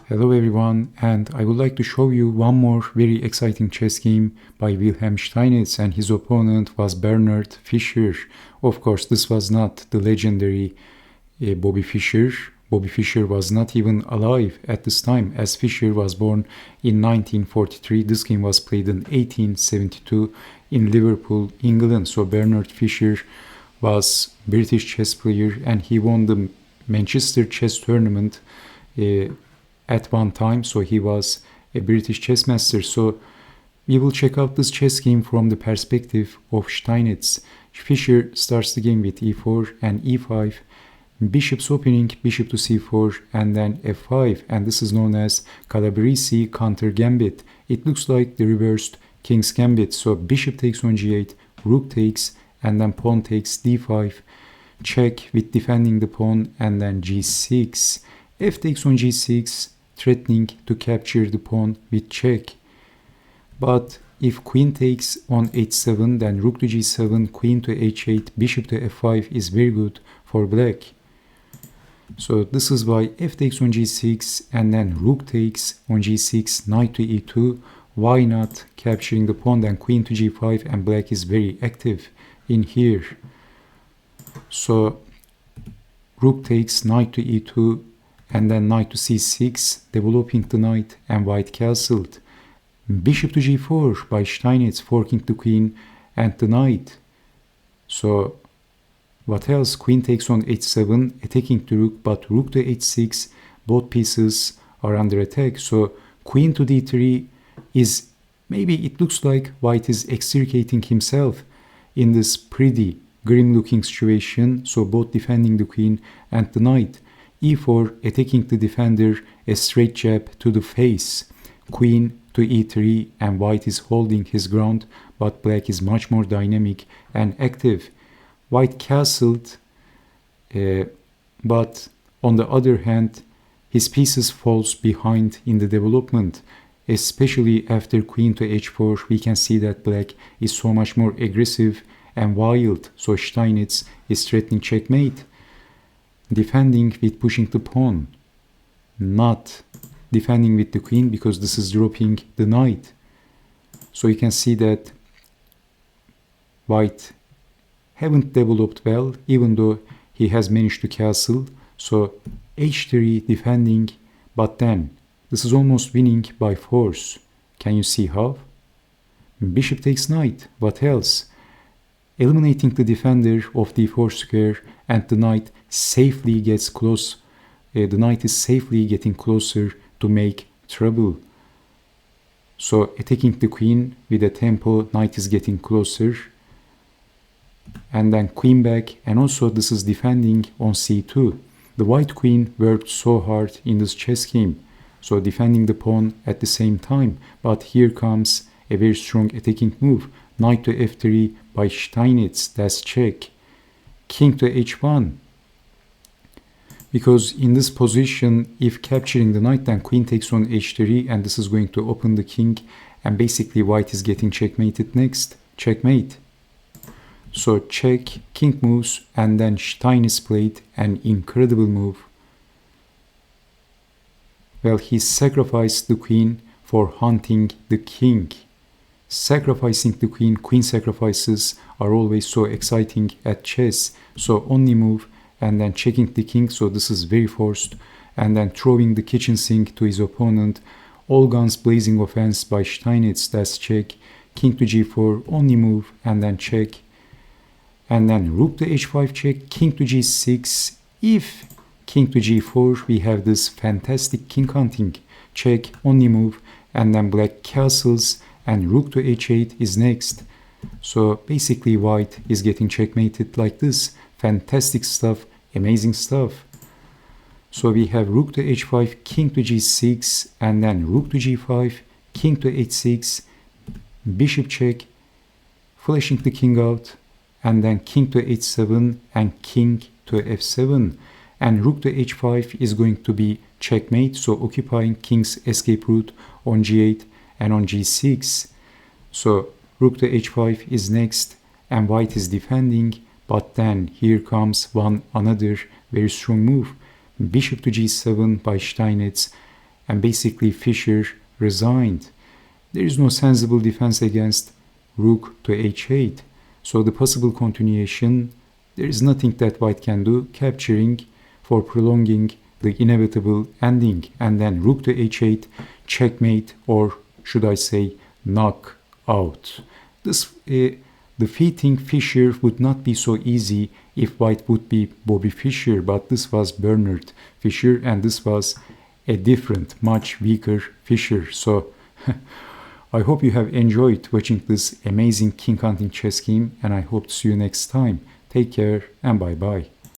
Hello everyone, and I would like to show you one more very exciting chess game by Wilhelm Steinitz, and his opponent was Bernard Fischer. Of course, this was not the legendary Bobby Fischer. Bobby Fischer was not even alive at this time, as Fischer was born in 1943. This game was played in 1872 in Liverpool, England. So Bernard Fischer was British chess player, and he won the Manchester chess tournament at one time, so he was a British chess master. So we will check out this chess game from the perspective of Steinitz. Fischer starts the game with e4 and e5, bishop's opening, bishop to c4, and then f5, and this is known as Calabrese Countergambit. It looks like the reversed king's gambit. So bishop takes on g8, rook takes, and then pawn takes d5, check with defending the pawn, and then g6, f takes on g6, threatening to capture the pawn with check. But if queen takes on h7, then rook to g7, queen to h8, bishop to f5 is very good for black. So this is why f takes on g6, and then rook takes on g6, knight to e2. Why not capturing the pawn? Then queen to g5, and black is very active in here. So rook takes, knight to e2, and then knight to c6, developing the knight, and white castled. Bishop to g4 by Steinitz, forking the queen and the knight. So what else? Queen takes on h7, attacking the rook, but rook to h6, both pieces are under attack. So queen to d3 is, maybe it looks like white is extricating himself in this pretty grim looking situation. So both defending the queen and the knight. e4, attacking the defender, a straight jab to the face. Queen to e3, and white is holding his ground, but black is much more dynamic and active. White castled, but on the other hand, his pieces falls behind in the development. Especially after queen to h4, we can see that black is so much more aggressive and wild. So Steinitz is threatening checkmate, defending with pushing the pawn, not defending with the queen, because this is dropping the knight. So you can see that white haven't developed well, even though he has managed to castle. So h3 defending, but then this is almost winning by force. Can you see how? Bishop takes knight. What else? Eliminating the defender of d4 square, and the knight safely gets close. The knight is safely getting closer to make trouble. So attacking the queen with a tempo, knight is getting closer. And then queen back, and also this is defending on c2. The white queen worked so hard in this chess game, so defending the pawn at the same time. But here comes a very strong attacking move. Knight to f3 by Steinitz, that's check. King to h1. Because in this position, if capturing the knight, then queen takes on h3, and this is going to open the king, and basically white is getting checkmated next. Checkmate. So check, king moves, and then Steinitz played an incredible move. Well, he sacrificed the queen for hunting the king. Sacrificing the queen, queen sacrifices are always so exciting at chess. So only move, and then checking the king, so this is very forced, and then throwing the kitchen sink to his opponent. All guns blazing offense by Steinitz, that's check. King to g4, only move, and then check. And then rook to h5 check, king to g6. If king to g4, we have this fantastic king hunting. Check, only move, and then black castles, and rook to h8 is next. So basically white is getting checkmated like this. Fantastic stuff, amazing stuff. So we have rook to h5, king to g6, and then rook to g5, king to h6, bishop check, flashing the king out, and then king to h7 and king to f7. And rook to h5 is going to be checkmate, so occupying king's escape route on g8 and on g6. So rook to h5 is next, and white is defending, but then here comes another very strong move. Bishop to g7 by Steinitz, and basically Fischer resigned. There is no sensible defense against rook to h8. So the possible continuation, there is nothing that white can do, capturing for prolonging the inevitable ending, and then rook to h8, checkmate, or should I say knock out. This defeating Fischer would not be so easy if white would be Bobby Fischer, but this was Bernard Fischer, and this was a different, much weaker Fischer. So I hope you have enjoyed watching this amazing king hunting chess game, and I hope to see you next time. Take care and bye bye.